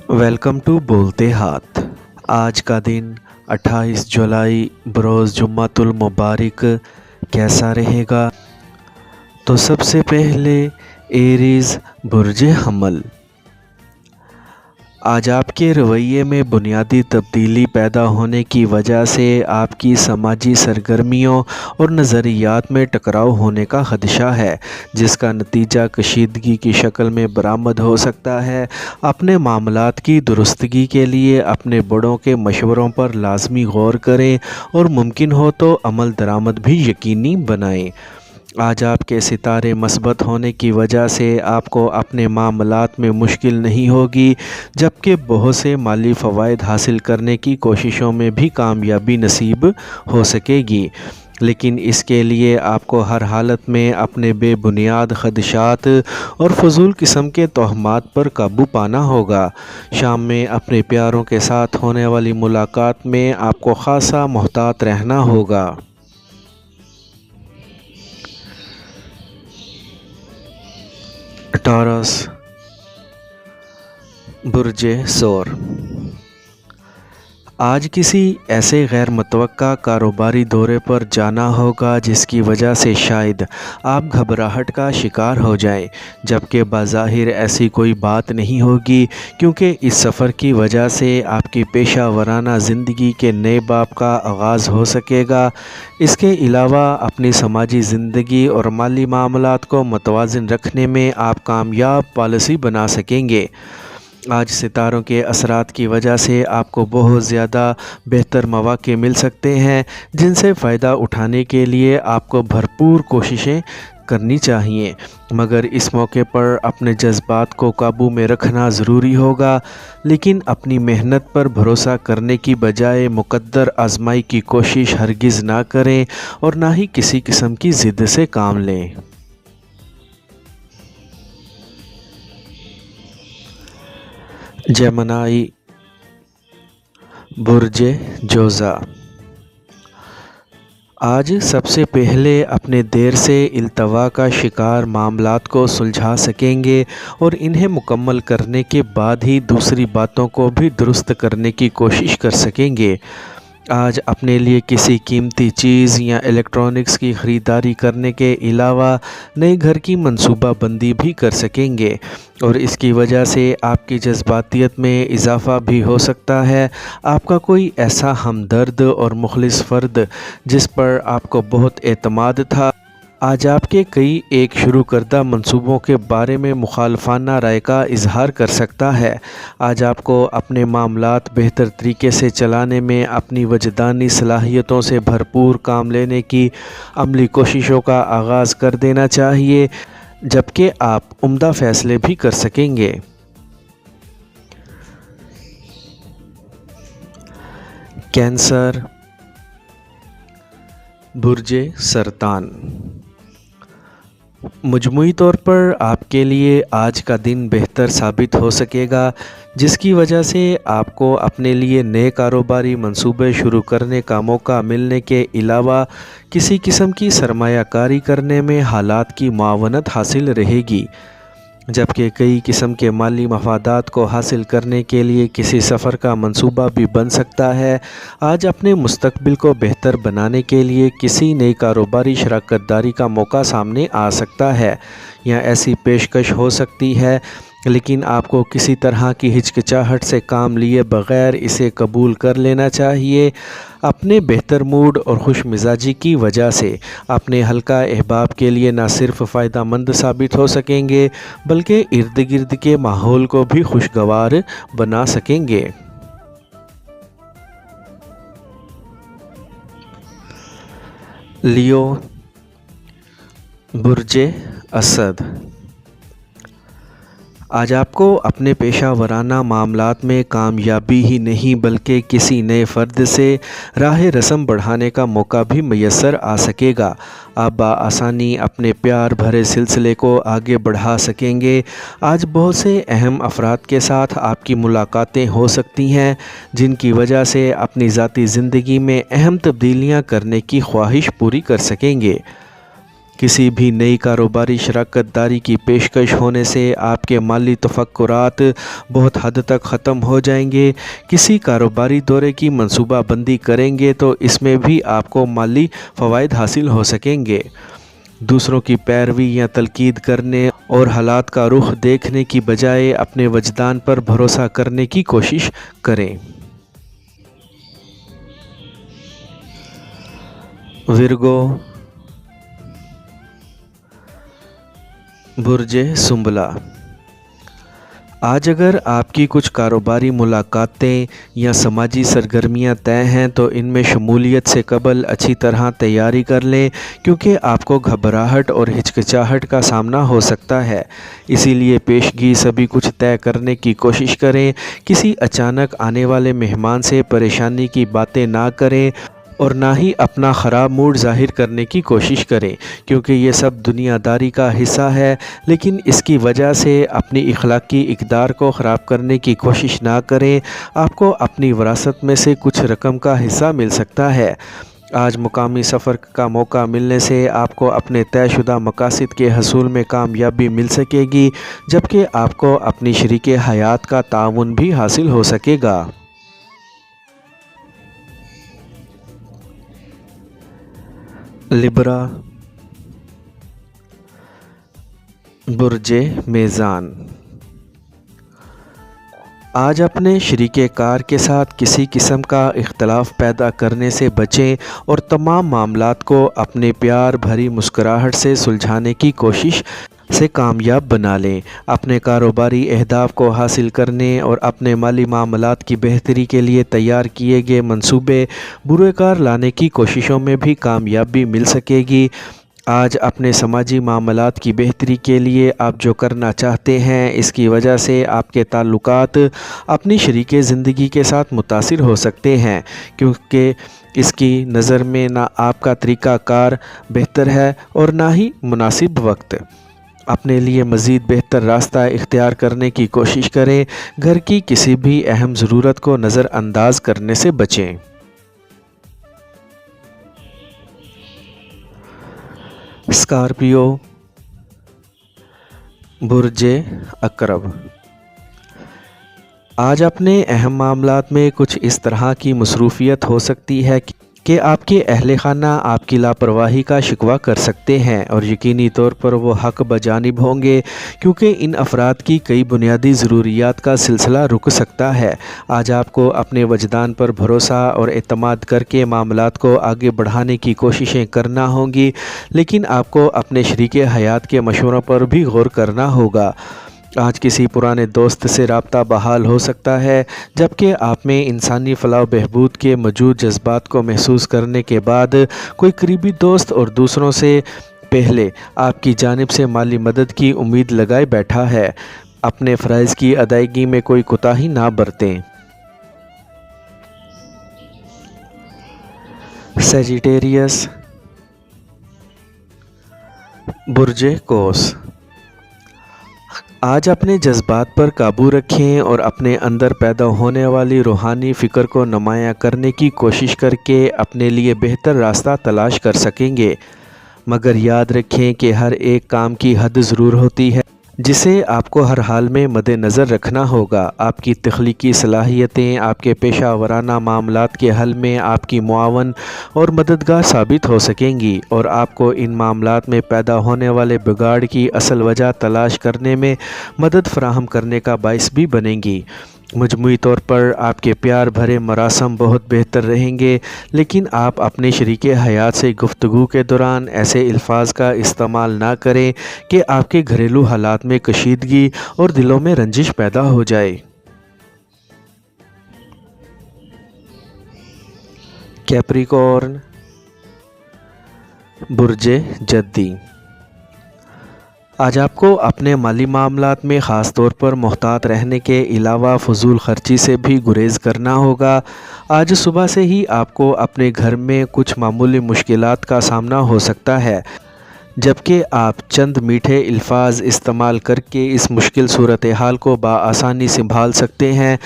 Welcome to बोलते हाथ। आज का दिन 28 जुलाई बरोज़ जुम्मतुल मुबारक कैसा रहेगा? तो सबसे पहले एरीज़ बुर्ज हमल। आज आपके रवैये में बुनियादी तब्दीली पैदा होने की वजह से आपकी समाजी सरगर्मियों और नज़रियात में टकराव होने का खदशा है, जिसका नतीजा कशीदगी की शक्ल में बरामद हो सकता है। अपने मामलात की दुरुस्तगी के लिए अपने बड़ों के मशवरों पर लाजमी गौर करें और मुमकिन हो तो अमल दरामद भी यकीनी बनाएं। आज आपके सितारे मस्बत होने की वजह से आपको अपने मामलात में मुश्किल नहीं होगी, जबकि बहुत से माली फ़वाइद हासिल करने की कोशिशों में भी कामयाबी नसीब हो सकेगी। लेकिन इसके लिए आपको हर हालत में अपने बेबुनियाद ख़दशात और फजूल किस्म के तोहमात पर काबू पाना होगा। शाम में अपने प्यारों के साथ होने वाली मुलाकात में आपको ख़ासा मोहतात रहना होगा। टॉरस बुर्ज सोर। आज किसी ऐसे गैर मुतवक्का कारोबारी दौरे पर जाना होगा जिसकी वजह से शायद आप घबराहट का शिकार हो जाएं, जबकि बाज़ाहिर ऐसी कोई बात नहीं होगी, क्योंकि इस सफ़र की वजह से आपकी पेशा वराना ज़िंदगी के नए बाब का आगाज़ हो सकेगा। इसके अलावा अपनी समाजी ज़िंदगी और माली मामलात को मुतवाज़िन रखने में आप कामयाब पॉलिसी बना सकेंगे। आज सितारों के असरात की वजह से आपको बहुत ज़्यादा बेहतर मौक़े मिल सकते हैं, जिनसे फ़ायदा उठाने के लिए आपको भरपूर कोशिशें करनी चाहिए, मगर इस मौके पर अपने जज्बात को काबू में रखना ज़रूरी होगा। लेकिन अपनी मेहनत पर भरोसा करने की बजाय मुक़द्दर आज़माई की कोशिश हरगिज़ ना करें और ना ही किसी किस्म की ज़िद से काम लें। जेमिनी बुर्ज जोज़ा। आज सबसे पहले अपने देर से इल्तवा का शिकार मामलात को सुलझा सकेंगे और इन्हें मुकम्मल करने के बाद ही दूसरी बातों को भी दुरुस्त करने की कोशिश कर सकेंगे। आज अपने लिए किसी कीमती चीज़ या इलेक्ट्रॉनिक्स की ख़रीदारी करने के अलावा नए घर की मंसूबा बंदी भी कर सकेंगे और इसकी वजह से आपकी जज्बातियत में इजाफ़ा भी हो सकता है। आपका कोई ऐसा हमदर्द और मुखलिस फ़र्द जिस पर आपको बहुत एतमाद था, आज आपके कई एक शुरू करदा मंसूबों के बारे में मुखालफाना राय का इजहार कर सकता है। आज आपको अपने मामलात बेहतर तरीके से चलाने में अपनी वजदानी सलाहियतों से भरपूर काम लेने की अमली कोशिशों का आगाज़ कर देना चाहिए, जबकि आप उम्दा फ़ैसले भी कर सकेंगे। कैंसर बुर्ज सरतान। मजमूई तौर पर आपके लिए आज का दिन बेहतर साबित हो सकेगा, जिसकी वजह से आपको अपने लिए नए कारोबारी मंसूबे शुरू करने का मौका मिलने के अलावा किसी किस्म की सरमायाकारी करने में हालात की मुआवनत हासिल रहेगी, जबकि कई किस्म के माली मफादात को हासिल करने के लिए किसी सफ़र का मंसूबा भी बन सकता है। आज अपने मुस्तकबिल को बेहतर बनाने के लिए किसी नई कारोबारी शराकत दारी का मौका सामने आ सकता है या ऐसी पेशकश हो सकती है, लेकिन आपको किसी तरह की हिचकिचाहट से काम लिए बग़ैर इसे कबूल कर लेना चाहिए। अपने बेहतर मूड और खुश मिजाजी की वजह से अपने हल्का अहबाब के लिए न सिर्फ फ़ायदा मंद साबित हो सकेंगे, बल्कि इर्द गिर्द के माहौल को भी खुशगवार बना सकेंगे। लियो बुर्ज असद। आज आपको अपने पेशा वराना मामलात में कामयाबी ही नहीं बल्कि किसी नए फ़र्द से राह रस्म बढ़ाने का मौका भी मैसर आ सकेगा। आप बआसानी अपने प्यार भरे सिलसिले को आगे बढ़ा सकेंगे। आज बहुत से अहम अफराद के साथ आपकी मुलाकातें हो सकती हैं, जिनकी वजह से अपनी ज़ाती ज़िंदगी में अहम तब्दीलियां करने की ख्वाहिश पूरी कर सकेंगे। किसी भी नई कारोबारी शराकत दारी की पेशकश होने से आपके माली तफक्कुरात बहुत हद तक ख़त्म हो जाएंगे। किसी कारोबारी दौरे की मंसूबा बंदी करेंगे तो इसमें भी आपको माली फ़वाइद हासिल हो सकेंगे। दूसरों की पैरवी या तलकीद करने और हालात का रुख देखने की बजाय अपने वजदान पर भरोसा करने की कोशिश करें। विर्गो, बुर्जे सुंबला। आज अगर आपकी कुछ कारोबारी मुलाकातें या समाजी सरगर्मियां तय हैं तो इनमें शमूलियत से कबल अच्छी तरह तैयारी कर लें, क्योंकि आपको घबराहट और हिचकिचाहट का सामना हो सकता है। इसीलिए पेशगी सभी कुछ तय करने की कोशिश करें। किसी अचानक आने वाले मेहमान से परेशानी की बातें ना करें और ना ही अपना ख़राब मूड ज़ाहिर करने की कोशिश करें, क्योंकि ये सब दुनियादारी का हिस्सा है। लेकिन इसकी वजह से अपनी इखलाकी इक़दार को ख़राब करने की कोशिश ना करें। आपको अपनी विरासत में से कुछ रकम का हिस्सा मिल सकता है। आज मुकामी सफ़र का मौका मिलने से आपको अपने तयशुदा मकासद के हसूल में कामयाबी मिल सकेगी, जबकि आपको अपनी शरीके हयात का ताउन भी हासिल हो सकेगा। लिब्रा, बुर्जे मेज़ान। आज अपने शरीके कार के साथ किसी किस्म का इख्तलाफ पैदा करने से बचें और तमाम मामलात को अपने प्यार भरी मुस्कुराहट से सुलझाने की कोशिश से कामयाब बना लें। अपने कारोबारी अहदाफ को हासिल करने और अपने माली मामलात की बेहतरी के लिए तैयार किए गए मंसूबे बुरेकार लाने की कोशिशों में भी कामयाबी मिल सकेगी। आज अपने समाजी मामलात की बेहतरी के लिए आप जो करना चाहते हैं, इसकी वजह से आपके ताल्लुकात अपनी शरीके ज़िंदगी के साथ मुतासिर हो सकते हैं, क्योंकि इसकी नज़र में ना आपका तरीक़ाकार बेहतर है और ना ही मुनासिब वक्त। अपने लिए मज़ीद बेहतर रास्ता इख्तियार करने की कोशिश करें। घर की किसी भी अहम ज़रूरत को नज़रअंदाज करने से बचें। स्कॉर्पियो, बुर्जे अकरब। आज अपने अहम मामलात में कुछ इस तरह की मसरूफ़ियत हो सकती है कि आपके अहले खाना आपकी लापरवाही का शिकवा कर सकते हैं और यकीनी तौर पर वो हक़ बजानिब होंगे, क्योंकि इन अफराद की कई बुनियादी ज़रूरियात का सिलसिला रुक सकता है। आज आपको अपने वजदान पर भरोसा और एतमाद करके मामलात को आगे बढ़ाने की कोशिशें करना होंगी, लेकिन आपको अपने शरीके हयात के मशवरों पर भी गौर करना होगा। आज किसी पुराने दोस्त से रब्ता बहाल हो सकता है, जबकि आप में इंसानी फलाह बहबूद के मौजूद जज्बात को महसूस करने के बाद कोई करीबी दोस्त और दूसरों से पहले आपकी जानिब से माली मदद की उम्मीद लगाए बैठा है। अपने फ़राइज़ की अदायगी में कोई कोताही ना बरतें। सजिटेरियस, बुर्जे कोस। आज अपने जज्बात पर काबू रखें और अपने अंदर पैदा होने वाली रूहानी फ़िक्र को नुमायाँ करने की कोशिश करके अपने लिए बेहतर रास्ता तलाश कर सकेंगे। मगर याद रखें कि हर एक काम की हद ज़रूर होती है, जिसे आपको हर हाल में मद्देनज़र रखना होगा। आपकी तख्लीकी सलाहियतें आपके पेशा वराना मामलात के हल में आपकी मुआवन और मददगार साबित हो सकेंगी और आपको इन मामलात में पैदा होने वाले बिगाड़ की असल वजह तलाश करने में मदद फराहम करने का बाइस भी बनेंगी। मजमूई तौर पर आपके प्यार भरे मरासम बहुत बेहतर रहेंगे, लेकिन आप अपने शरीके हयात से गुफ्तगू के दौरान ऐसे अल्फाज का इस्तेमाल ना करें कि आपके घरेलू हालात में कशीदगी और दिलों में रंजिश पैदा हो जाए। कैप्रिकॉर्न, बुर्जे जद्दी। आज आपको अपने माली मामलात में ख़ास तौर पर मुहतात रहने के अलावा फजूल खर्ची से भी गुरेज़ करना होगा। आज सुबह से ही आपको अपने घर में कुछ मामूली मुश्किलात का सामना हो सकता है, जबकि आप चंद मीठे अल्फाज इस्तेमाल करके इस मुश्किल सूरत हाल को बआसानी संभाल सकते हैं।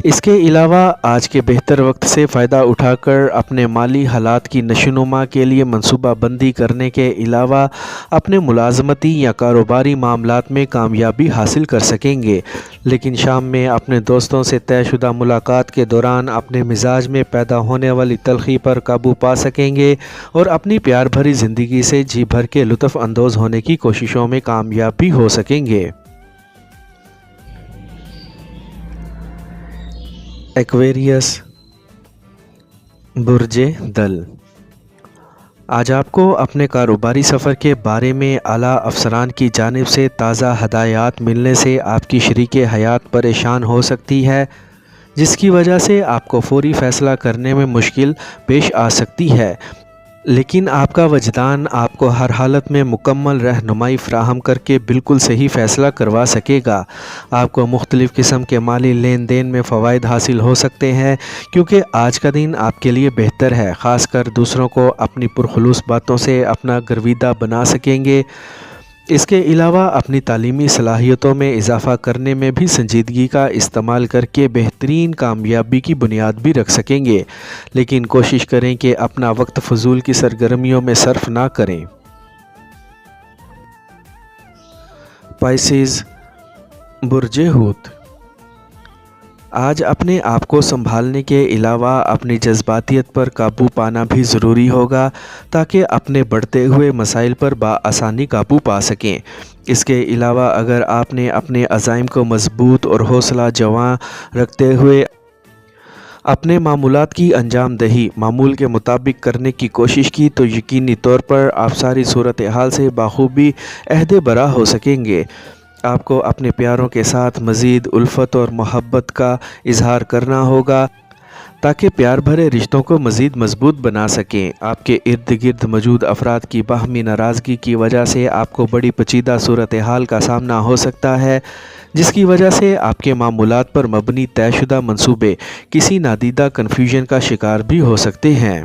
اس کے علاوہ آج کے بہتر وقت سے فائدہ اٹھا کر اپنے مالی حالات کی نشوونما کے لیے منصوبہ بندی کرنے کے علاوہ اپنے ملازمتی یا کاروباری معاملات میں کامیابی حاصل کر سکیں گے، لیکن شام میں اپنے دوستوں سے طے شدہ ملاقات کے دوران اپنے مزاج میں پیدا ہونے والی تلخی پر قابو پا سکیں گے اور اپنی پیار بھری زندگی سے جی بھر کے لطف اندوز ہونے کی کوششوں میں کامیاب بھی ہو سکیں گے۔ ایکویریس، برج دل، آج آپ کو اپنے کاروباری سفر کے بارے میں اعلیٰ افسران کی جانب سے تازہ ہدایات ملنے سے آپ کی شریک حیات پریشان ہو سکتی ہے، جس کی وجہ سے آپ کو فوری فیصلہ کرنے میں مشکل پیش آ سکتی ہے، لیکن آپ کا وجدان آپ کو ہر حالت میں مکمل رہنمائی فراہم کر کے بالکل صحیح فیصلہ کروا سکے گا۔ آپ کو مختلف قسم کے مالی لین دین میں فوائد حاصل ہو سکتے ہیں، کیونکہ آج کا دن آپ کے لیے بہتر ہے، خاص کر دوسروں کو اپنی پرخلوص باتوں سے اپنا گرویدہ بنا سکیں گے۔ اس کے علاوہ اپنی تعلیمی صلاحیتوں میں اضافہ کرنے میں بھی سنجیدگی کا استعمال کر کے بہترین کامیابی کی بنیاد بھی رکھ سکیں گے، لیکن کوشش کریں کہ اپنا وقت فضول کی سرگرمیوں میں صرف نہ کریں۔ پائسیز، برج حوت، آج اپنے آپ کو سنبھالنے کے علاوہ اپنی جذباتیت پر قابو پانا بھی ضروری ہوگا تاکہ اپنے بڑھتے ہوئے مسائل پر بآسانی قابو پا سکیں۔ اس کے علاوہ اگر آپ نے اپنے عزائم کو مضبوط اور حوصلہ جواں رکھتے ہوئے اپنے معمولات کی انجام دہی معمول کے مطابق کرنے کی کوشش کی تو یقینی طور پر آپ ساری صورتحال سے بخوبی عہدے برا ہو سکیں گے۔ آپ کو اپنے پیاروں کے ساتھ مزید الفت اور محبت کا اظہار کرنا ہوگا تاکہ پیار بھرے رشتوں کو مزید مضبوط بنا سکیں۔ آپ کے ارد گرد موجود افراد کی باہمی ناراضگی کی وجہ سے آپ کو بڑی پیچیدہ صورتحال کا سامنا ہو سکتا ہے، جس کی وجہ سے آپ کے معمولات پر مبنی طے شدہ منصوبے کسی نادیدہ کنفیوژن کا شکار بھی ہو سکتے ہیں۔